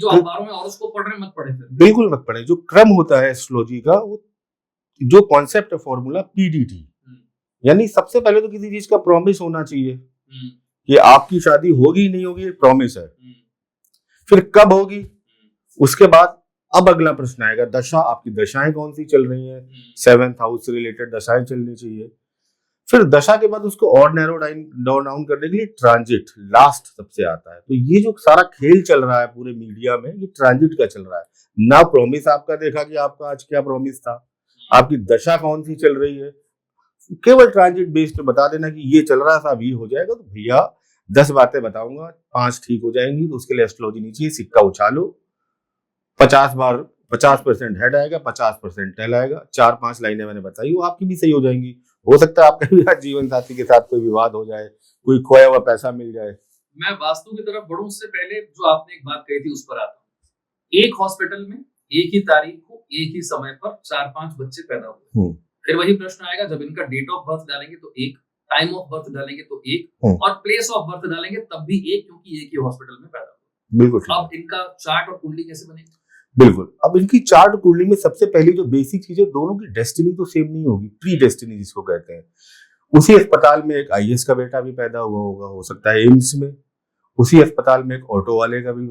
जो अखबारों में और उसको पढ़ रहे मत पढ़े फिर। बिल्कुल मत पढ़े। जो क्रम होता है एस्ट्रोलॉजी का, वो जो कॉन्सेप्ट है फॉर्मूला पीडीटी, यानी सबसे पहले तो किसी चीज का प्रॉमिस होना चाहिए कि आपकी शादी होगी नहीं होगी, प्रॉमिस है। फिर कब होगी, उसके बाद अब अगला प्रश्न आएगा दशा, आपकी दशाएं कौन सी चल रही हैं, 7th हाउस से रिलेटेड दशाएं चलनी चाहिए। फिर दशा के बाद उसको और नैरो डाउन करने के लिए ट्रांजिट लास्ट सबसे आता है। तो ये जो सारा खेल चल रहा है पूरे मीडिया में, ये ट्रांजिट का चल रहा है ना। प्रॉमिस आपका देखा कि आपका आज क्या प्रॉमिस था, आपकी दशा कौन सी चल रही है, केवल ट्रांजिट बेस्ड बता देना कि ये चल रहा था, अब ये हो जाएगा। तो भैया 10 बातें बताऊंगा, 5 ठीक हो जाएंगी, तो उसके लिए एस्ट्रोलॉजी नहीं चाहिए। सिक्का उछालो, 50 बार 50% हेड आएगा, 50% टेल आएगा। 4-5 लाइनें मैंने बताई, वो आपकी भी सही हो जाएंगी। हो सकता है आपका भी आज जीवन साथी के साथ कोई विवाद हो जाए, कोई खोया हुआ पैसा मिल जाए। मैं वास्तु की तरफ बढ़ूं उससे पहले जो आपने एक बात कही थी उस पर आता हूं। एक हॉस्पिटल में एक ही तारीख को एक ही समय पर 4-5 बच्चे पैदा हुए। फिर वही प्रश्न आएगा, जब इनका डेट ऑफ बर्थ डालेंगे तो एक, टाइम ऑफ बर्थ डालेंगे तो एक, और प्लेस ऑफ बर्थ डालेंगे तब भी एक, क्योंकि एक ही हॉस्पिटल में पैदा हुए। बिल्कुल। अब इनका चार्ट और कुंडली कैसे बनेगी? बिल्कुल। अब इनकी चार्ट कुंडली में सबसे पहली जो बेसिक चीज है, दोनों की डेस्टिनी तो सेम नहीं होगी, प्री डेस्टिनी जिसको कहते हैं। उसी अस्पताल में एक आईएएस का बेटा भी पैदा हुआ होगा, हो सकता है एम्स में। उसी अस्पताल में एक ऑटो वाले का भी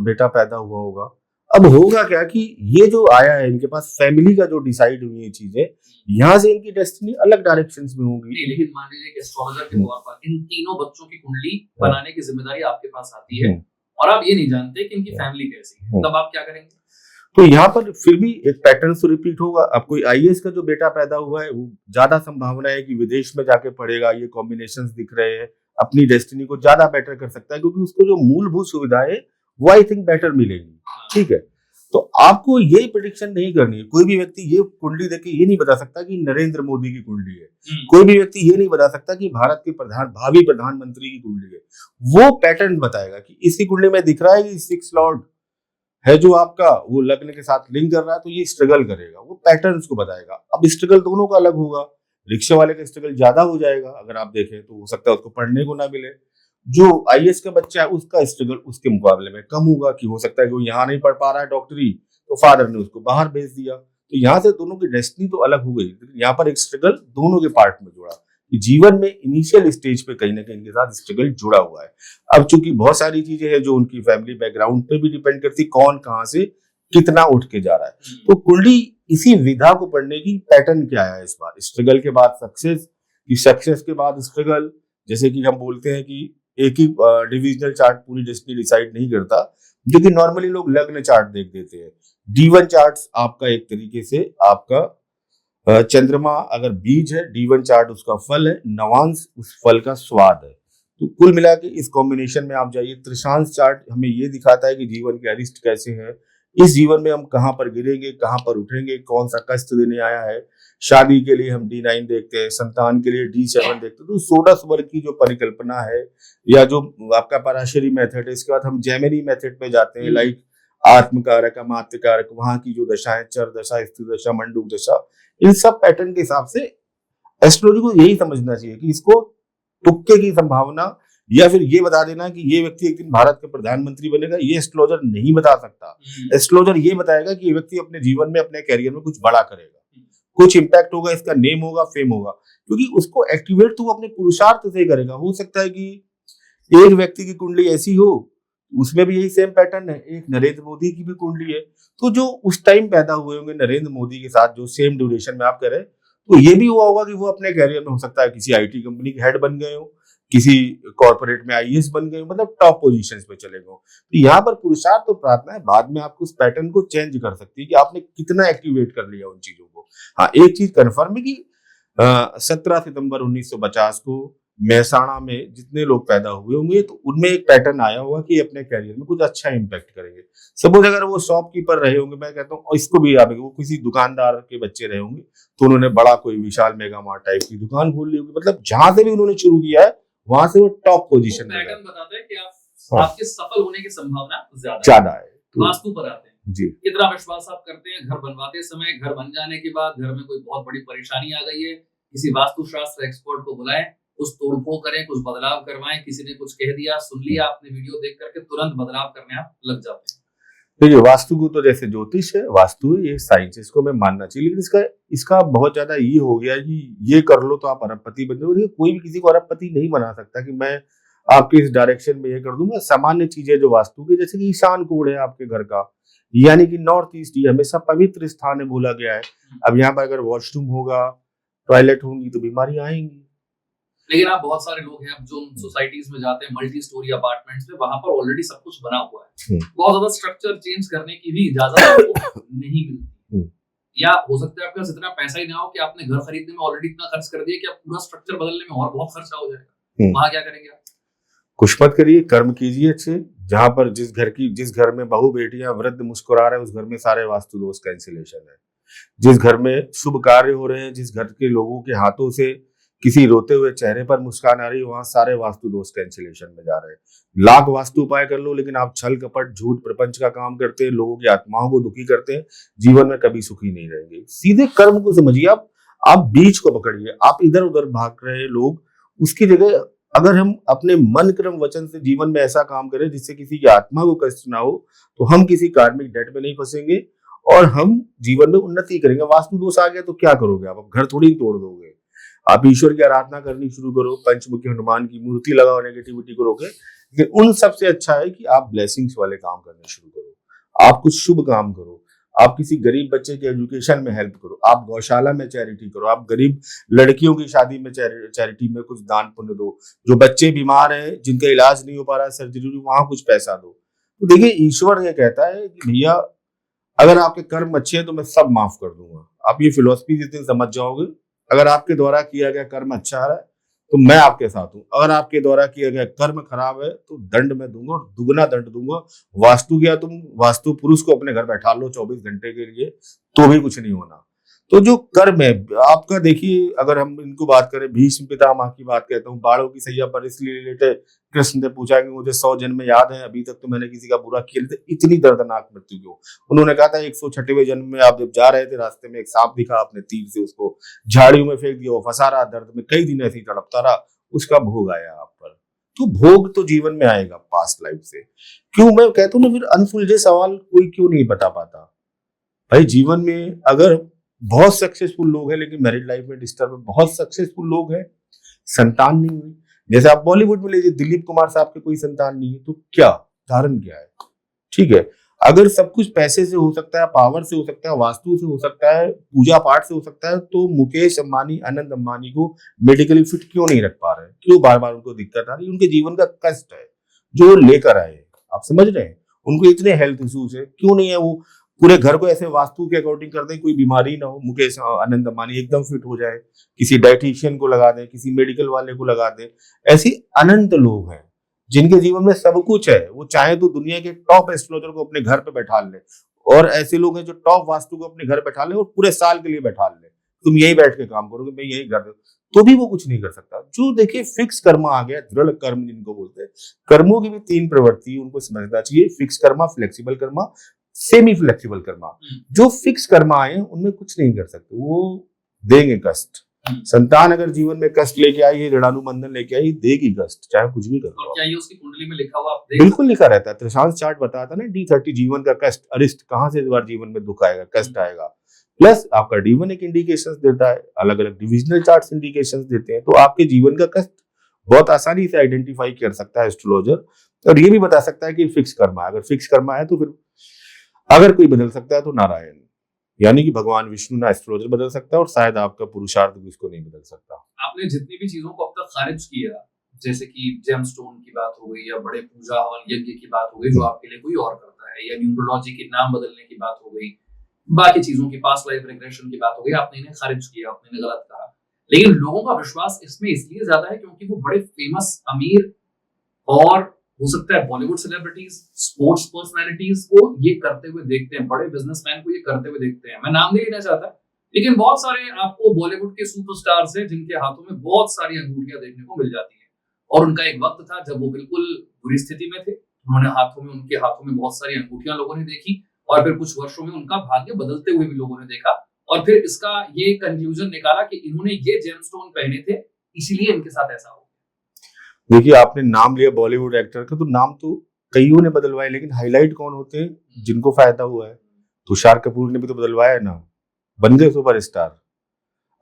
बेटा पैदा हुआ होगा। अब होगा क्या कि ये जो आया है इनके पास, फैमिली का जो डिसाइड हुई है चीजें, यहाँ से इनकी डेस्टिनी अलग डायरेक्शंस में होगी। लेकिन मान लीजिए कि एस्ट्रोलॉजर के तौर पर इन तीनों बच्चों की कुंडली बनाने की जिम्मेदारी आपके पास आती है और आप ये नहीं जानते कि इनकी फैमिली कैसी है, तब आप क्या करेंगे? तो यहाँ पर फिर भी एक पैटर्न तो रिपीट होगा। अब कोई आईएएस का जो बेटा पैदा हुआ है, वो ज्यादा संभावना है कि विदेश में जाके पढ़ेगा, ये कॉम्बिनेशंस दिख रहे हैं, अपनी डेस्टिनी को ज्यादा बेटर कर सकता है, क्योंकि उसको जो मूलभूत सुविधाएं वो आई थिंक बेटर मिलेंगी। ठीक है, तो आपको ये प्रेडिक्शन नहीं करनी है। कोई भी व्यक्ति ये कुंडली देख के ये नहीं बता सकता कि नरेंद्र मोदी की कुंडली है, कोई भी व्यक्ति ये नहीं बता सकता कि भारत के भावी प्रधानमंत्री की कुंडली है। वो पैटर्न बताएगा कि इसकी कुंडली में दिख रहा है कि 6 लॉर्ड है जो आपका, वो लग्न के साथ लिंक कर रहा है, तो ये स्ट्रगल करेगा, वो पैटर्न्स को बताएगा। अब स्ट्रगल दोनों का अलग होगा। रिक्शा वाले का स्ट्रगल ज्यादा हो जाएगा, अगर आप देखें तो हो सकता है उसको पढ़ने को ना मिले। जो आईएएस का बच्चा है उसका स्ट्रगल उसके मुकाबले में कम होगा, कि हो सकता है कि वो यहाँ नहीं पढ़ पा रहा है डॉक्टरी, तो फादर ने उसको बाहर भेज दिया। तो यहाँ से दोनों की डेस्टिनी तो अलग हो गई, यहाँ पर एक स्ट्रगल दोनों के पार्ट में जुड़ा। जीवन में इनिशियल स्टेज पे कहीं ना कहीं इनके साथ स्ट्रगल जुड़ा हुआ है। अब चूंकि बहुत सारी चीजें हैं जो उनकी फैमिली बैकग्राउंड पे भी डिपेंड करती, कौन कहाँ से कितना उठ के जा रहा है। तो कुंडली इसी विधा को पढ़ने की पैटर्न क्या है इस बार, स्ट्रगल के बाद सक्सेस, सक्सेस के बाद स्ट्रगल। जैसे कि हम बोलते हैं कि एक ही डिविजनल चार्ट पूरी डेस्टिनी डिसाइड नहीं करता, जो कि नॉर्मली लोग लग्न चार्ट देख देते हैं। D1 चार्ट आपका एक तरीके से आपका चंद्रमा अगर बीज है, D1 चार्ट उसका फल है, नवांश उस फल का स्वाद है। तो कुल मिला के इस कॉम्बिनेशन में आप जाइए। त्रिशांश चार्ट हमें ये दिखाता है कि जीवन के अरिष्ट कैसे हैं, इस जीवन में हम कहाँ पर गिरेंगे, कहाँ पर उठेंगे, कौन सा कष्ट देने आया है। शादी के लिए हम D9 देखते हैं, संतान के लिए D7 देखते हैं। तो षोडश वर्ग की जो परिकल्पना है, या जो आपका पराशरी मेथड है, इसके बाद हम जेमिनी मेथड पे जाते हैं, लाइक आत्मकारक, अमात्य कारक, वहां की जो दशाएं, चर दशा, स्थिर दशा, मंडूक दशा, इन सब पैटर्न के हिसाब से एस्ट्रोलॉजी को यही समझना चाहिए कि इसको तुक्के की संभावना, या फिर ये बता देना कि ये व्यक्ति एक दिन भारत का प्रधानमंत्री बनेगा, ये एस्ट्रोलॉजर नहीं बता सकता। एस्ट्रोलॉजर ये बताएगा कि ये व्यक्ति अपने जीवन में, अपने कैरियर में कुछ बड़ा करेगा, कुछ इंपैक्ट होगा, इसका नेम होगा, फेम होगा, क्योंकि उसको एक्टिवेट तो वो अपने पुरुषार्थ से करेगा। हो सकता है कि एक व्यक्ति की कुंडली ऐसी हो, उसमें भी यही सेम पैटर्न है। एक नरेंद्र मोदी की भी कुंडली है, तो जो उस टाइम पैदा हुए होंगे नरेंद्र मोदी के साथ, जो सेम ड्यूरेशन में आप करें, तो ये भी हुआ होगा कि वो अपने कैरियर में हो सकता है किसी आईटी कंपनी के हेड बन गए हो, किसी कॉर्पोरेट में आईएएस बन गए, मतलब टॉप पोजीशंस पे चले गए। तो यहाँ पर पुरुषार्थ तो प्रार्थना है, बाद में आपको उस पैटर्न को चेंज कर सकती है कि आपने कितना एक्टिवेट कर लिया उन चीजों को। हाँ, एक चीज कंफर्म है कि 17 सितंबर 1950 को मेहसाणा में जितने लोग पैदा हुए होंगे, तो उनमें एक पैटर्न आया होगा कि अपने कैरियर में कुछ अच्छा इंपैक्ट करेंगे। सपोज अगर वो शॉपकीपर रहे होंगे, मैं कहता हूँ, और इसको भी आप, वो किसी दुकानदार के बच्चे रहे होंगे, तो उन्होंने बड़ा कोई विशाल मेगा मार्ट टाइप की दुकान खोल ली होगी। मतलब जहां से भी उन्होंने शुरू किया है, वहां से वो टॉप पोजीशन में पैटर्न बताते हैं कि आपके सफल होने की संभावना ज्यादा है। वास्तु पर आते हैं जी, कितना विश्वास आप करते हैं घर बनवाते समय, घर बन जाने के बाद घर में कोई बहुत बड़ी परेशानी आ गई है, किसी वास्तुशास्त्र एक्सपर्ट को बुलाएं, कुछ तोड़फोड़ करें, कुछ बदलाव करवाएं। किसी ने कुछ कह दिया, सुन लिया, आपने वीडियो देख करके तुरंत बदलाव करने आप लग जाते हैं। देखिए वास्तु को तो जैसे ज्योतिष है, वास्तु है, ये साइंस है, इसको मैं मानना चाहिए, लेकिन इसका इसका बहुत ज्यादा ये हो गया कि ये कर लो तो आप अरबपति बन जाओ। देखिए कोई भी किसी को अरबपति नहीं बना सकता कि मैं आपके इस डायरेक्शन में ये कर दूंगा। सामान्य चीजें जो वास्तु की, जैसे कि ईशान कोण है आपके घर का, यानी कि नॉर्थ ईस्ट, ये हमेशा पवित्र स्थान है बोला गया है। अब यहाँ पर अगर वॉशरूम होगा, टॉयलेट होंगी तो बीमारियां आएंगी। लेकिन आप बहुत सारे लोग हैं अब जो सोसाइटीज में जाते हैं, मल्टी स्टोरी अपार्टमेंट्स में, वहां पर ऑलरेडी सब कुछ बना हुआ है, बहुत ज्यादा स्ट्रक्चर चेंज करने की भी इजाजत आपको नहीं मिलती, या हो सकता है आपके पास इतना पैसा ही ना हो कि आपने घर खरीदने में ऑलरेडी इतना खर्च कर दिया कि आप पूरा स्ट्रक्चर बदलने में और बहुत खर्चा हो जाएगा, वहां क्या करेंगे आप? कुछ मत करिए, कर्म कीजिए अच्छे। जहां पर जिस घर में बहू बेटियां वृद्ध मुस्कुरा रहे हैं, उस घर में सारे वास्तु दोष कैंसिलेशन है। जिस घर में शुभ कार्य हो रहे हैं, जिस घर के लोगों के हाथों से किसी रोते हुए चेहरे पर मुस्कान आ रही है, वहां सारे वास्तु दोष कैंसिलेशन में जा रहे हैं। लाख वास्तु उपाय कर लो, लेकिन आप छल कपट झूठ प्रपंच का काम करते हैं, लोगों की आत्माओं को दुखी करते हैं, जीवन में कभी सुखी नहीं रहेंगे। सीधे कर्म को समझिए, आप बीज को पकड़िए। आप इधर उधर भाग रहे लोग, उसकी जगह अगर हम अपने मन क्रम वचन से जीवन में ऐसा काम करें जिससे किसी की आत्मा को कष्ट ना हो, तो हम किसी कार्मिक डेट में नहीं फंसेंगे और हम जीवन में उन्नति करेंगे। वास्तु दोष आ गया तो क्या करोगे आप घर थोड़ी तोड़ दोगे। आप ईश्वर की आराधना करनी शुरू करो, पंचमुखी हनुमान की मूर्ति लगाओ, नेगेटिविटी को रोके। लेकिन उन सबसे अच्छा है कि आप ब्लेसिंग्स वाले काम करने शुरू करो, आप कुछ शुभ काम करो, आप किसी गरीब बच्चे के एजुकेशन में हेल्प करो, आप गौशाला में चैरिटी करो, आप गरीब लड़कियों की शादी में चैरिटी में कुछ दान पुण्य दो, जो बच्चे बीमार हैं जिनका इलाज नहीं हो पा रहा है सर्जरी, वहां कुछ पैसा दो। तो देखिए ईश्वर ये कहता है कि भैया अगर आपके कर्म अच्छे हैं तो मैं सब माफ कर दूंगा। आप ये फिलॉसफी जिस दिन समझ जाओगे, अगर आपके द्वारा किया गया कर्म अच्छा है तो मैं आपके साथ हूं, अगर आपके द्वारा किया गया कर्म खराब है तो दंड मैं दूंगा और दुगना दंड दूंगा। वास्तु क्या, तुम वास्तु पुरुष को अपने घर बैठा लो 24 घंटे के लिए तो भी कुछ नहीं होना। तो जो कर्म है आपका, देखिए अगर हम इनको बात करें, भीष्म पितामह की बात कहता हूँ, बाणों की सैया पर इसलिए लेटे कृष्ण ने पूछा कि मुझे 100 जन्म याद है, अभी तक तो मैंने किसी का बुरा किया नहीं, इतनी दर्दनाक मृत्यु क्यों? उन्होंने कहा था 106वें जन्म में आप जब जा रहे थे, रास्ते में एक सांप दिखा, आपने तीर से उसको झाड़ियों में फेंक दिया, वो फंसा रहा, दर्द में कई दिन ऐसे ही तड़पता रहा, उसका भोग आया आप पर। तो भोग तो जीवन में आएगा पास्ट लाइफ से। क्यों मैं कहता हूँ ना, फिर अनसुलझे सवाल कोई क्यों नहीं बता पाता? भाई जीवन में अगर बहुत सक्सेसफुल लोग हैं लेकिन मैरिड लाइफ में डिस्टर्ब है, बहुत सक्सेसफुल लोग हैं संतान नहीं हुई, जैसे आप बॉलीवुड में लीजिए, दिलीप कुमार साहब के कोई संतान नहीं है, तो क्या कारण क्या है? ठीक है, अगर सब कुछ पैसे से हो सकता है, पावर से हो सकता है, वास्तु से हो सकता है, पूजा पाठ से हो सकता है, तो मुकेश अंबानी, अनंत अंबानी को मेडिकली फिट क्यों नहीं रख पा रहे? क्यों बार बार उनको दिक्कत आ रही है? उनके जीवन का कष्ट है जो लेकर आए, आप समझ रहे हैं? उनको इतने हेल्थ इश्यूज है, क्यों नहीं है वो पूरे घर को ऐसे वास्तु के अकॉर्डिंग कर दें, कोई बीमारी ना हो, मुकेश अनंत अंबानी एकदम फिट हो जाए, किसी डाइटिशियन को लगा दें, किसी मेडिकल वाले को लगा दें। ऐसी अनंत लोग हैं जिनके जीवन में सब कुछ है, वो चाहे तो दुनिया के टॉप एस्ट्रोलॉजर को अपने घर पे बैठा ले, और ऐसे लोग हैं जो टॉप वास्तु को अपने घर बैठा ले और पूरे साल के लिए बैठा ले, तुम यही बैठ के काम करोगे, मैं यही कर दूं, तो भी वो कुछ नहीं कर सकता। जो देखिए फिक्स कर्म आ गया, दृढ़ कर्म जिनको बोलते हैं, कर्मों की भी 3 प्रवृत्ति उनको समझना चाहिए, fix Karma, flexible Karma, semi flexible Karma. जो फिक्स कर्मा आए उनमें कुछ नहीं कर सकते, वो देंगे कष्ट। संतान अगर जीवन में कष्ट लेके आई है, ऋणानु बंधन लेके आई, देगी कष्ट, चाहे कुछ भी कर लो। क्या ये उसकी कुंडली में लिखा हुआ? बिल्कुल लिखा रहता है, त्रिशांश चार्ट बताता है ना, D30 जीवन का कष्ट, अरिष्ट, कहां से इस बार जीवन में दुख आएगा, कष्ट आएगा, प्लस आपका D1 एक इंडिकेशंस देता है, अलग अलग डिविजनल चार्ट्स इंडिकेशंस देते हैं, तो आपके जीवन का कष्ट बहुत आसानी से आइडेंटिफाई कर सकता है एस्ट्रोलॉजर, और ये भी बता सकता है कि फिक्स कर्मा है। अगर फिक्स कर्मा है तो फिर अगर कोई बदल सकता है तो नारायण, यानी कि भगवान विष्णु ना एस्ट्रोलॉजर बदल सकता है, और शायद आपका पुरुषार्थ भी उसको नहीं बदल सकता। आपने जितनी भी चीजों को अब तक खारिज किया, जैसे कि जेमस्टोन की बात हो गई, या बड़े पूजा हवन यज्ञ की बात हो गई जो आपके लिए कोई और करता है, या न्यूमरोलॉजी के नाम बदलने की बात हो गई, बाकी चीजों की पास्ट लाइफ रिग्रेशन की बात हो गई, आपने इन्हें खारिज किया, आपने इन्हें गलत कहा, लेकिन लोगों का विश्वास इसमें इसलिए ज्यादा है क्योंकि वो बड़े फेमस, अमीर, और हो सकता है बॉलीवुड सेलिब्रिटीज, स्पोर्ट्स पर्सनालिटीज को ये करते हुए देखते हैं, बड़े बिजनेसमैन को ये करते हुए देखते हैं। मैं नाम नहीं लेना चाहता, लेकिन बहुत सारे आपको बॉलीवुड के सुपरस्टार्स हैं जिनके हाथों में बहुत सारी अंगूठियां देखने को मिल जाती है, और उनका एक वक्त था जब वो बिल्कुल बुरी स्थिति में थे, उनके हाथों में बहुत सारी अंगूठियां लोगों ने देखी, और फिर कुछ वर्षों में उनका भाग्य बदलते हुए भी लोगों ने देखा, और फिर इसका ये कंक्लूजन निकाला कि इन्होंने ये जेमस्टोन पहने थे इसीलिए इनके साथ ऐसा हो। देखिए आपने नाम लिया बॉलीवुड एक्टर का, तो नाम तो कईयों ने बदलवाए, लेकिन हाईलाइट कौन होते हैं? जिनको फायदा हुआ है। तुषार कपूर ने भी तो बदलवाया ना, बन गए सुपरस्टार।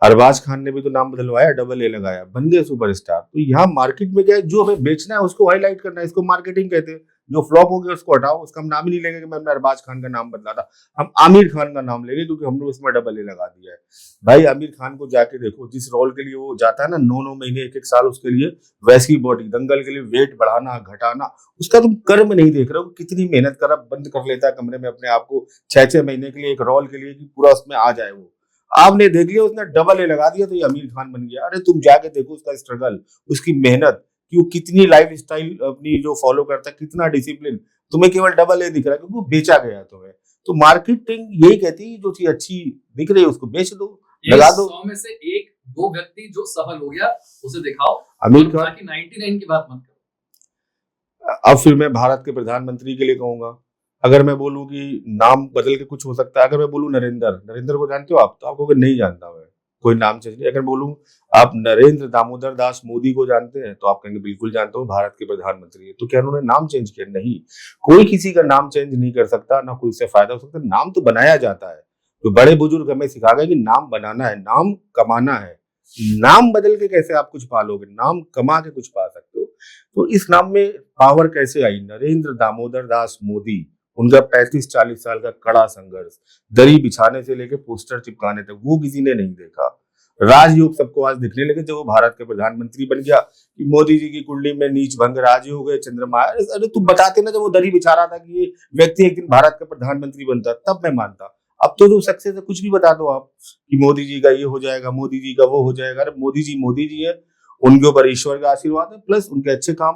अरबाज खान ने भी तो नाम बदलवाया, डबल ए लगाया, बन गए सुपरस्टार। तो यहाँ मार्केट में क्या है, जो हमें बेचना है उसको हाईलाइट करना है, इसको मार्केटिंग कहते हैं। जो फ्लॉप हो गया उसको हटाओ, उसका हम नाम ही नहीं लेंगे कि मैंने अरबाज खान का नाम बदला था, हम आमिर खान का नाम लेंगे क्योंकि हमने उसमें डबल ए लगा दिया है। भाई आमिर खान को जाके देखो, जिस रोल के लिए वो जाता है ना, 9-9 महीने 1-1 साल उसके लिए, वैसी बॉडी, दंगल के लिए वेट बढ़ाना घटाना, उसका तुम कर्म नहीं देख रहे हो, कितनी मेहनत कर, बंद कर लेता है कमरे में अपने आप को 6-6 महीने के लिए एक रोल के लिए कि पूरा उसमें आ जाए वो। आपने देख लिया उसने डबल ए लगा दिया तो ये आमिर खान बन गया। अरे तुम जाके देखो उसका स्ट्रगल, उसकी मेहनत, कि वो कितनी लाइफ स्टाइल अपनी जो फॉलो करता है, कितना डिसिप्लिन। तुम्हें केवल डबल ए दिख रहा है क्योंकि वो बेचा गया तुम्हें। तो मार्केटिंग यही कहती है, जो चीज अच्छी दिख रही है उसको बेच दो, लगा दो। 100 में से 1-2 व्यक्ति जो सफल हो गया उसे दिखाओ, आमिर खान। बाकी 99 की बात मत करो। अब फिर मैं भारत के प्रधानमंत्री के लिए कहूंगा, अगर मैं बोलूं कि नाम बदल के कुछ हो सकता है, अगर मैं बोलूं नरेंद्र को जानते हो आप, तो आपको नहीं जानता मैं, कोई नाम चेंज नहीं। अगर बोलूं आप नरेंद्र दामोदर दास मोदी को जानते हैं, तो आप कहेंगे बिल्कुल जानता हूँ, भारत के प्रधानमंत्री है। तो क्या उन्होंने नाम चेंज किया? नहीं, कोई किसी का नाम चेंज नहीं कर सकता, ना कोई इससे फायदा हो सकता। नाम तो बनाया जाता है, तो बड़े बुजुर्ग हमें सिखा गए कि नाम बनाना है, नाम कमाना है। नाम बदल के कैसे आप कुछ पालोगे? नाम कमा के कुछ पा सकते हो। तो इस नाम में पावर कैसे आई? नरेंद्र दामोदर दास मोदी, उनका 35-40 साल का कड़ा संघर्ष, दरी बिछाने से लेके पोस्टर चिपकाने तक, वो किसी ने नहीं देखा। राजयोग सबको आज दिखने लगे जब वो भारत के प्रधानमंत्री बन गया, कि मोदी जी की कुंडली में नीच भंग राजयोग है, चंद्रमा। अरे तुम बताते ना, जब वो दरी बिछा रहा था कि ये व्यक्ति एक दिन भारत का प्रधानमंत्री बनता, तब मैं मानता। अब तो जो सक्सेस है, कुछ भी बता दो आप कि मोदी जी का ये हो जाएगा, मोदी जी का वो हो जाएगा। अरे मोदी जी है, उनके ऊपर ईश्वर का आशीर्वाद है, प्लस उनके अच्छे काम